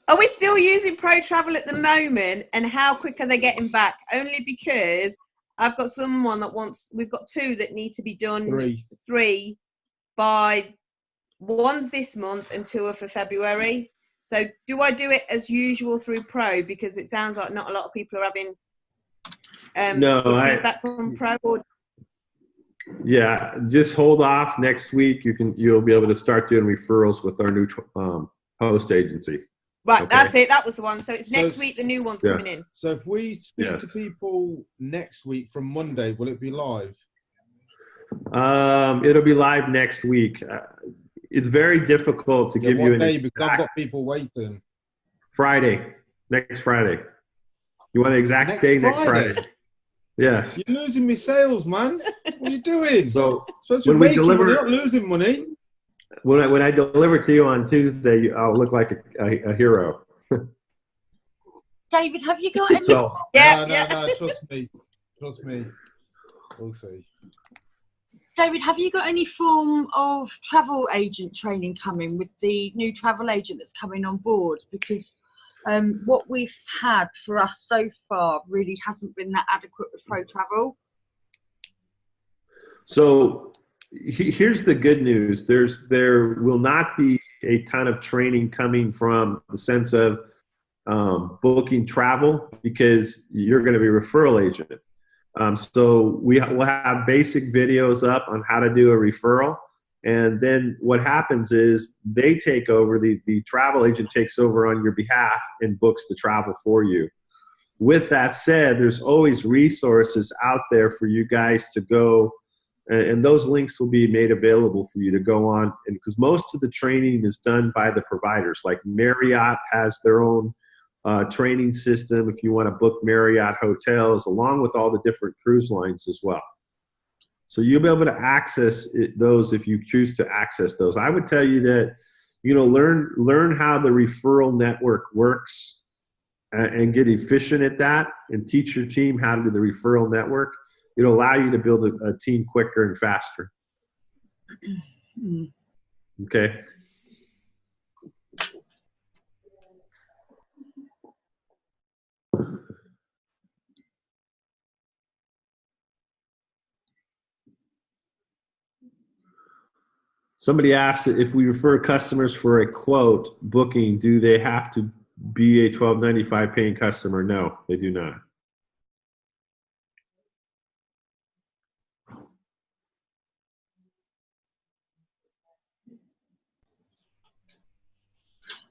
[SPEAKER 4] Are we still using Pro Travel at the moment? And how quick are they getting back? Only because I've got someone that wants. We've got 2 that need to be done. 3 by. One's this month and 2 are for February. So do I do it as usual through Pro? Because it sounds like not a lot of people are having good feedback from Pro.
[SPEAKER 1] Yeah, just hold off next week. You'll be able to start doing referrals with our new host agency.
[SPEAKER 4] Right,
[SPEAKER 1] Okay.
[SPEAKER 4] that's it. That was the one. So it's next week. The new one's coming in.
[SPEAKER 5] So if we speak to people next week from Monday, will it be live?
[SPEAKER 1] It'll be live next week. It's very difficult to give you an
[SPEAKER 5] day, because I've got people waiting.
[SPEAKER 1] Next Friday. You want an exact day next Friday? Yes.
[SPEAKER 5] You're losing me sales, man. What are you doing?
[SPEAKER 1] So
[SPEAKER 5] when we deliver, you're not losing money.
[SPEAKER 1] When I deliver to you on Tuesday, I'll look like a hero.
[SPEAKER 2] David, have you got any?
[SPEAKER 1] So,
[SPEAKER 5] No. Trust me. We'll see.
[SPEAKER 2] David, have you got any form of travel agent training coming with the new travel agent that's coming on board? Because what we've had for us so far really hasn't been that adequate with Pro Travel.
[SPEAKER 1] So here's the good news. There will not be a ton of training coming from the sense of booking travel, because you're going to be a referral agent. So we'll have basic videos up on how to do a referral. And then what happens is they take over, the travel agent takes over on your behalf and books the travel for you. With that said, there's always resources out there for you guys to go, and those links will be made available for you to go on. And because most of the training is done by the providers, like Marriott has their own training system if you want to book Marriott hotels, along with all the different cruise lines as well. So you'll be able to access those if you choose to access those. I would tell you that, learn how the referral network works and get efficient at that, and teach your team how to do the referral network. It'll allow you to build a team quicker and faster. Okay. Somebody asked if we refer customers for a quote booking, do they have to be a $12.95 paying customer? No, they do not.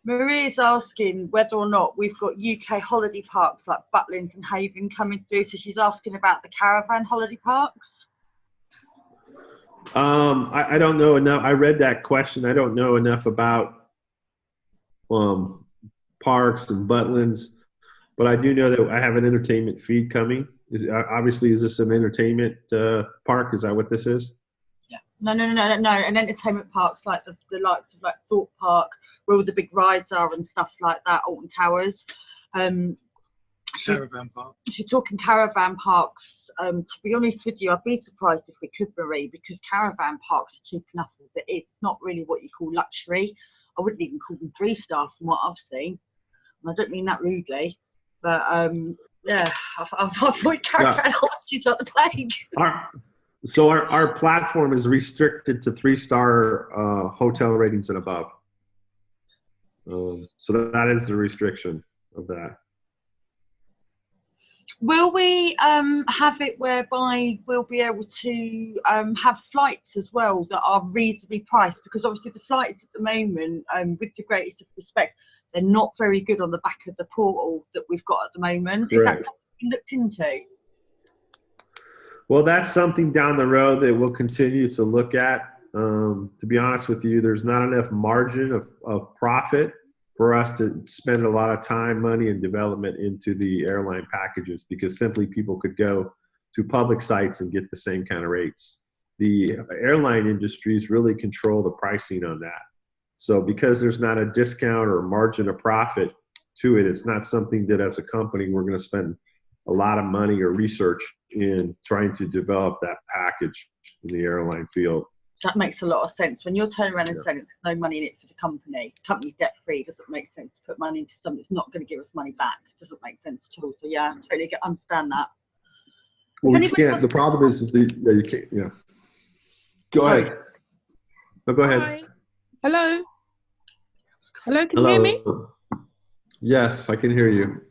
[SPEAKER 2] Maria's asking whether or not we've got UK holiday parks like Butlins and Haven coming through. So she's asking about the caravan holiday parks.
[SPEAKER 1] I don't know enough. I read that question. I don't know enough about parks and Butlins, but I do know that I have an entertainment feed coming. Obviously, is this an entertainment park? Is that what this is?
[SPEAKER 2] Yeah. No. An entertainment parks like the likes of like Thorpe Park, where all the big rides are and stuff like that, Alton Towers.
[SPEAKER 6] Caravan park.
[SPEAKER 2] She's talking caravan parks. To be honest with you, I'd be surprised if we could, Marie, because caravan parks are cheap enough as it is. It's not really what you call luxury. I wouldn't even call them 3-star from what I've seen. And I don't mean that rudely, but yeah, I avoid caravan holidays like the plague.
[SPEAKER 1] Our platform is restricted to 3-star hotel ratings and above. So that is the restriction of that.
[SPEAKER 2] Will we have it whereby we'll be able to have flights as well that are reasonably priced? Because obviously the flights at the moment, with the greatest of respect, they're not very good on the back of the portal that we've got at the moment. Is that something you looked into?
[SPEAKER 1] Well, that's something down the road that we'll continue to look at. To be honest with you, there's not enough margin of profit for us to spend a lot of time, money, and development into the airline packages, because simply people could go to public sites and get the same kind of rates. The airline industries really control the pricing on that. So because there's not a discount or margin of profit to it, it's not something that as a company we're going to spend a lot of money or research in trying to develop that package in the airline field.
[SPEAKER 2] That makes a lot of sense. When you're turning around and saying there's no money in it for the company's debt free, doesn't make sense to put money into something that's not going to give us money back. Doesn't make sense at all. So yeah, totally understand that.
[SPEAKER 1] Well, you can't. The problem is that you can't. Yeah. Go ahead. No, go ahead.
[SPEAKER 6] Hi. Hello. Hello. Can you hear me?
[SPEAKER 1] Yes, I can hear you.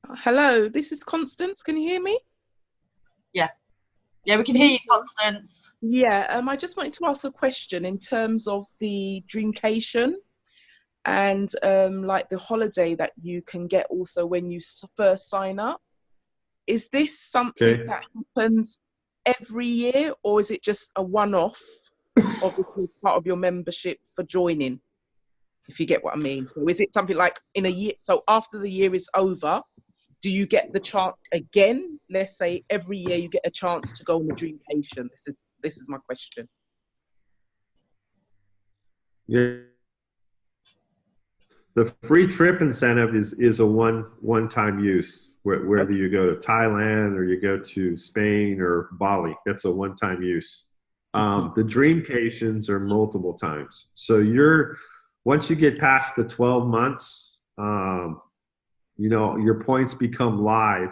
[SPEAKER 6] Hello. This is Constance. Can you hear me?
[SPEAKER 2] Yeah. Yeah, we can hear you, Constance.
[SPEAKER 6] Yeah. I just wanted to ask a question in terms of the Dreamcation and like the holiday that you can get also when you first sign up. Is this something that happens every year, or is it just a one-off, obviously part of your membership for joining, if you get what I mean? So is it something like in a year, so after the year is over, do you get the chance again? Let's say every year you get a chance to go on the Dreamcation. This is my question.
[SPEAKER 1] Yeah. The free trip incentive is a one-time use. Whether you go to Thailand or you go to Spain or Bali, that's a one-time use. The Dreamcations are multiple times. So once you get past the 12 months, your points become live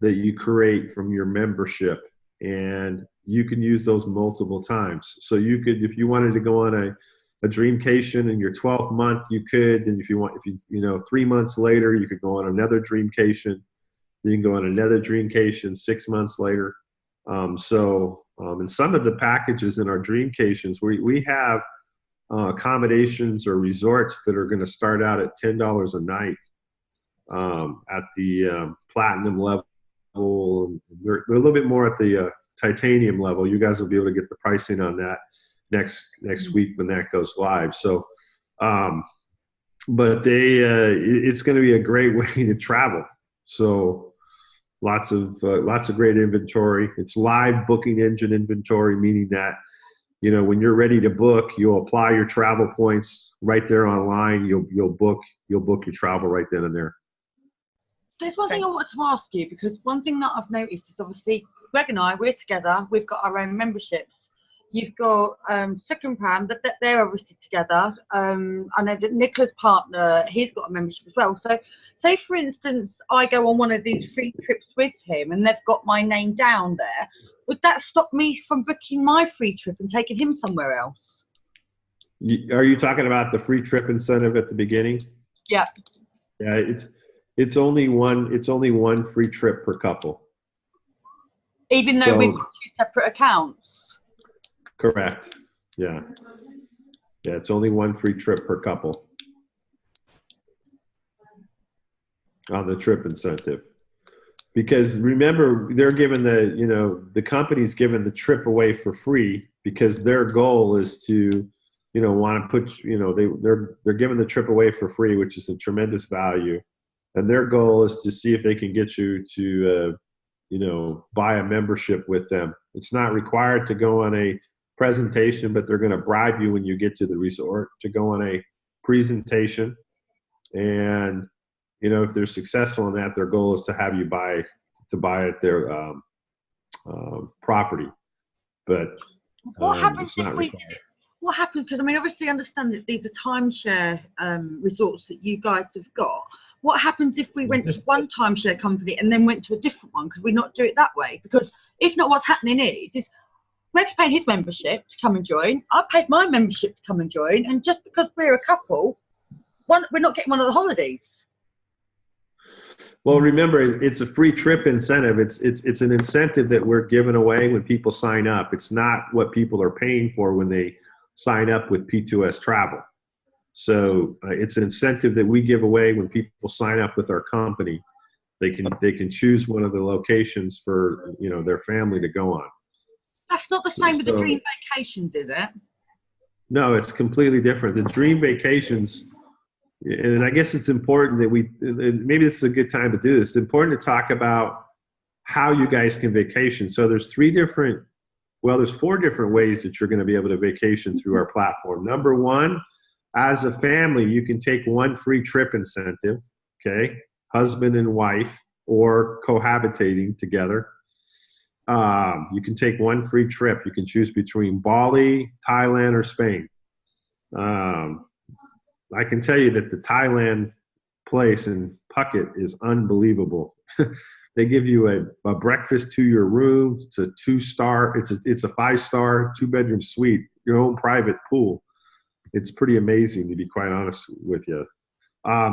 [SPEAKER 1] that you create from your membership, and you can use those multiple times. So you could, if you wanted to go on a Dreamcation in your 12th month, you could. And if 3 months later, you could go on another Dreamcation. You can go on another Dreamcation 6 months later. In some of the packages in our Dreamcations, we have accommodations or resorts that are going to start out at $10 a night at the platinum level. They're a little bit more at the titanium level. You guys will be able to get the pricing on that next week when that goes live. So, but it's going to be a great way to travel. So lots of great inventory. It's live booking engine inventory, meaning that, when you're ready to book, you'll apply your travel points right there online. You'll book your travel right then and there.
[SPEAKER 2] There's one thing I wanted to ask you, because one thing that I've noticed is obviously Greg and I, we're together. We've got our own memberships. You've got Second Pram, that they're obviously together. I know that Nicola's partner, he's got a membership as well. So say, for instance, I go on one of these free trips with him and they've got my name down there. Would that stop me from booking my free trip and taking him somewhere else?
[SPEAKER 1] Are you talking about the free trip incentive at the beginning?
[SPEAKER 2] Yeah.
[SPEAKER 1] Yeah, it's only one free trip per couple.
[SPEAKER 2] Even though we've got 2 separate accounts?
[SPEAKER 1] Correct. Yeah. Yeah, it's only one free trip per couple on the trip incentive. Because remember, they're given the company's given the trip away for free because their goal is to, want to put, they're giving the trip away for free, which is a tremendous value. And their goal is to see if they can get you to, buy a membership with them. It's not required to go on a presentation, but they're going to bribe you when you get to the resort to go on a presentation. And, if they're successful in that, their goal is to have you buy at their property. But
[SPEAKER 2] what happens
[SPEAKER 1] it's not required.
[SPEAKER 2] What happens? Because obviously I understand that these are timeshare resorts that you guys have got. What happens if we went to one timeshare company and then went to a different one? Could we not do it that way? Because if not, what's happening is Greg's paying his membership to come and join. I paid my membership to come and join, and just because we're a couple, we're not getting one of the holidays.
[SPEAKER 1] Well, remember, it's a free trip incentive. It's an incentive that we're giving away when people sign up. It's not what people are paying for when they sign up with P2S Travel. So it's an incentive that we give away when people sign up with our company. They can choose one of the locations for their family to go on.
[SPEAKER 2] That's not the same with the Dream Vacations, is it?
[SPEAKER 1] No, it's completely different. The Dream Vacations, and I guess it's important that maybe this is a good time to do this. It's important to talk about how you guys can vacation. So there's 4 different ways that you're going to be able to vacation through our platform. Number 1, as a family, you can take one free trip incentive, okay? Husband and wife, or cohabitating together. You can take one free trip. You can choose between Bali, Thailand, or Spain. I can tell you that the Thailand place in Phuket is unbelievable. They give you a breakfast to your room. It's a 2-star. It's a 5-star 2-bedroom suite. Your own private pool. It's pretty amazing, to be quite honest with you.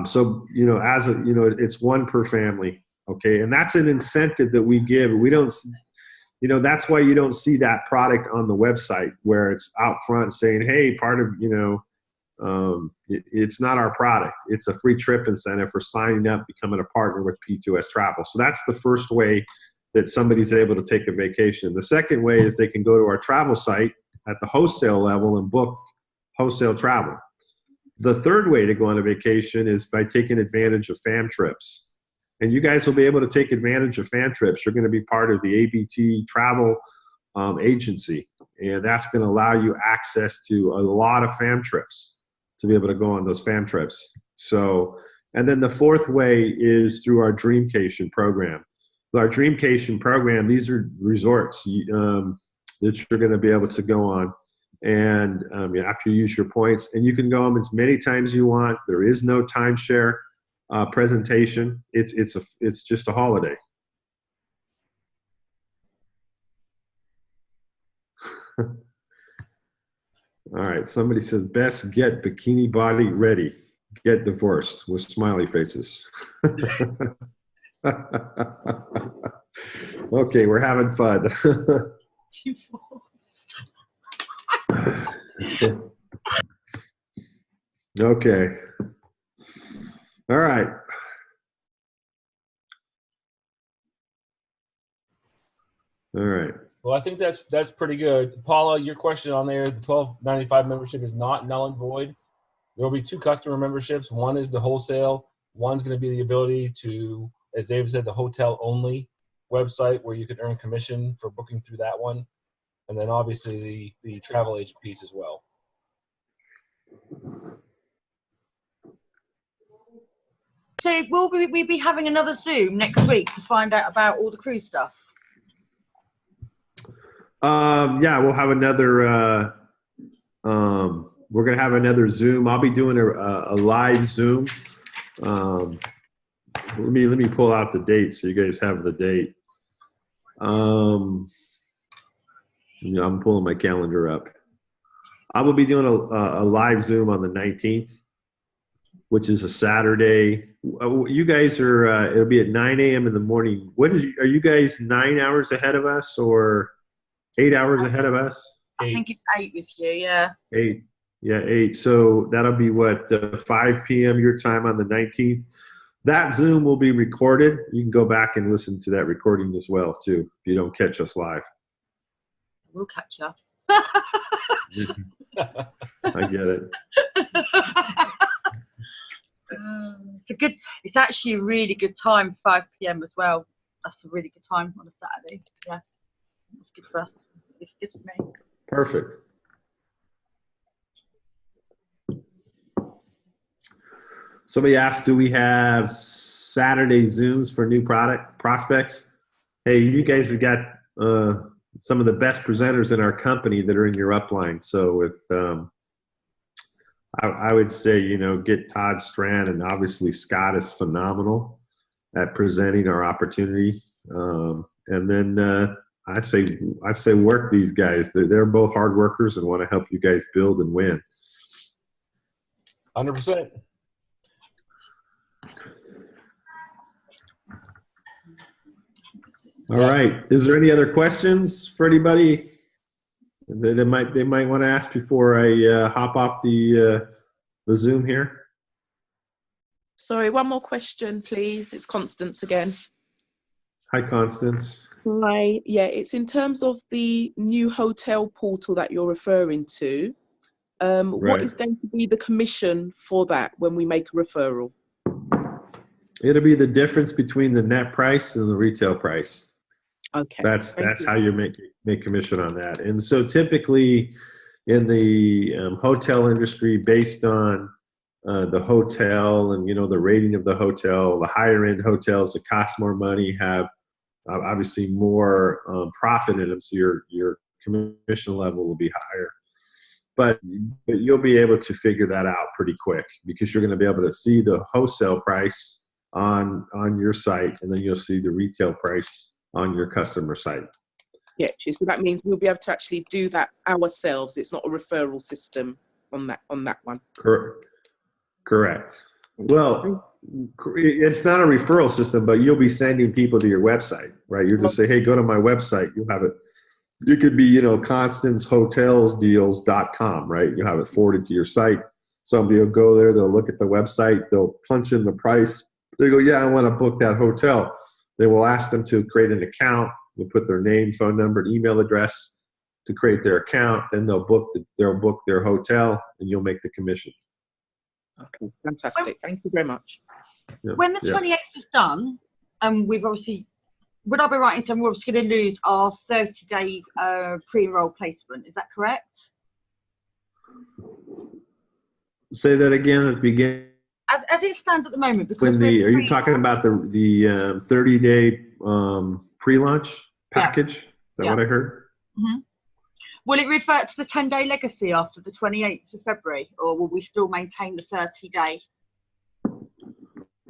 [SPEAKER 1] So it's one per family. Okay, and that's an incentive that we give. We don't. That's why you don't see that product on the website where it's out front saying, "Hey, part of it's not our product. It's a free trip incentive for signing up, becoming a partner with P2S Travel." So that's the first way that somebody's able to take a vacation. The second way is they can go to our travel site at the wholesale level and book wholesale travel. The third way to go on a vacation is by taking advantage of fam trips. And you guys will be able to take advantage of fam trips. You're going to be part of the ABT travel agency. And that's going to allow you access to a lot of fam trips to be able to go on those fam trips. So, and then the fourth way is through our Dreamcation program. Our Dreamcation program, these are resorts that you're going to be able to go on. And after you use your points, and you can go them as many times as you want. There is no timeshare presentation. It's just a holiday. All right. Somebody says, best get bikini body ready. Get divorced with smiley faces. Okay, we're having fun. Okay. All right. All right.
[SPEAKER 3] Well, I think that's pretty good. Paula, your question on there, the $12.95 membership is not null and void. There will be 2 customer memberships. One is the wholesale. One's going to be the ability to, as David said, the hotel only website where you can earn commission for booking through that one. And then obviously the travel agent piece as well.
[SPEAKER 2] So will we be having another Zoom next week to find out about all the cruise stuff?
[SPEAKER 1] Yeah, we'll have another, we're going to have another Zoom. I'll be doing a live Zoom. Let me pull out the date so you guys have the date. I'm pulling my calendar up. I will be doing a live Zoom on the 19th, which is a Saturday. You guys are, it'll be at 9 a.m. in the morning. Are you guys 9 hours ahead of us or 8 hours ahead of us?
[SPEAKER 2] I think it's 8 with you, yeah.
[SPEAKER 1] 8. Yeah, 8. So that'll be what, 5 p.m. your time on the 19th. That Zoom will be recorded. You can go back and listen to that recording as well, too, if you don't catch us live.
[SPEAKER 2] We'll catch up.
[SPEAKER 1] I get it.
[SPEAKER 2] It's actually a really good time, 5 p.m. as well. That's a really good time on a Saturday. Yeah, it's good for us. It's good for me.
[SPEAKER 1] Perfect. Somebody asked, do we have Saturday Zooms for new product prospects? Hey, you guys have got some of the best presenters in our company that are in your upline. So if I would say, get Todd Strand, and obviously Scott is phenomenal at presenting our opportunity. And then I say work these guys. They're both hard workers and want to help you guys build and win.
[SPEAKER 3] 100%.
[SPEAKER 1] All right. Is there any other questions for anybody? They might want to ask before I hop off the Zoom here.
[SPEAKER 6] Sorry, one more question, please. It's Constance again.
[SPEAKER 1] Hi, Constance.
[SPEAKER 6] Hi. Yeah, it's in terms of the new hotel portal that you're referring to. What is going to be the commission for that when we make a referral?
[SPEAKER 1] It'll be the difference between the net price and the retail price.
[SPEAKER 6] Okay.
[SPEAKER 1] That's how you make commission on that. And so typically in the hotel industry, based on the hotel and, the rating of the hotel. The higher end hotels that cost more money have obviously more profit in them, so your commission level will be higher. But you'll be able to figure that out pretty quick, because you're going to be able to see the wholesale price on your site, and then you'll see the retail price on your customer site.
[SPEAKER 6] Yeah, so that means we'll be able to actually do that ourselves. It's not a referral system on that one.
[SPEAKER 1] Correct. Well, it's not a referral system, but you'll be sending people to your website, right? You'll just say, hey, go to my website. You'll have it. It could be, ConstanceHotelsDeals.com, right? You'll have it forwarded to your site. Somebody will go there. They'll look at the website. They'll punch in the price. They go, yeah, I want to book that hotel. They will ask them to create an account. You'll put their name, phone number, and email address to create their account. Then they'll book their hotel, and you'll make the commission.
[SPEAKER 6] Okay, fantastic. Thank you very much.
[SPEAKER 1] Yeah.
[SPEAKER 2] When the 28th is done, we've obviously, would I be right in saying we're obviously going to lose our 30-day pre-enroll placement? Is that correct?
[SPEAKER 1] Say that again at the beginning.
[SPEAKER 2] As it stands at the moment, because
[SPEAKER 1] Are you talking about the 30-day pre-launch package? Is that what I heard?
[SPEAKER 2] Mm-hmm. Will it revert to the 10-day legacy after the 28th of February, or will we still maintain the 30-day?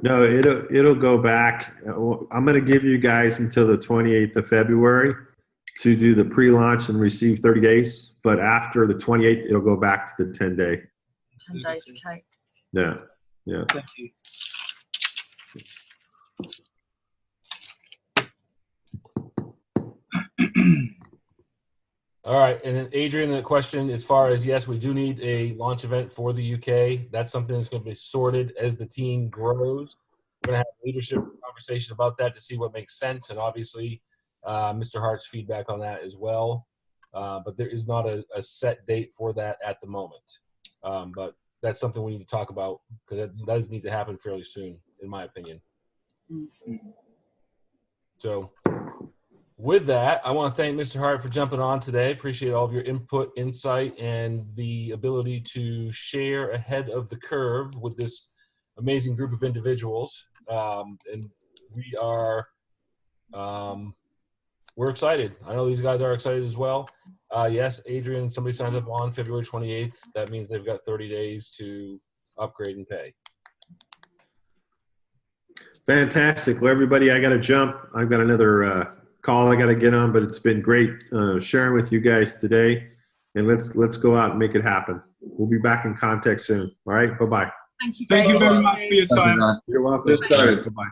[SPEAKER 1] No, it'll go back. I'm going to give you guys until the 28th of February to do the pre-launch and receive 30 days. But after the 28th, it'll go back to the 10-day.
[SPEAKER 2] 10 days, okay.
[SPEAKER 1] Yeah.
[SPEAKER 7] Thank you.
[SPEAKER 3] All right, and then Adrian, the question as far as, yes, we do need a launch event for the UK. That's something that's going to be sorted as the team grows. We're going to have a leadership conversation about that to see what makes sense, and obviously Mr. Hart's feedback on that as well. But there is not a set date for that at the moment. But that's something we need to talk about, because it does need to happen fairly soon, in my opinion. So with that, I want to thank Mr. Hart for jumping on today. Appreciate all of your input, insight, and the ability to share ahead of the curve with this amazing group of individuals. And we are, we're excited. I know these guys are excited as well. Yes, Adrian, somebody signs up on February 28th. That means they've got 30 days to upgrade and pay.
[SPEAKER 1] Fantastic. Well, everybody, I got to jump. I've got another call I got to get on, but it's been great sharing with you guys today. And let's go out and make it happen. We'll be back in contact soon. All right. Bye-bye.
[SPEAKER 2] Thank you.
[SPEAKER 7] Thank you very much for your time.
[SPEAKER 1] You're welcome. Bye-bye.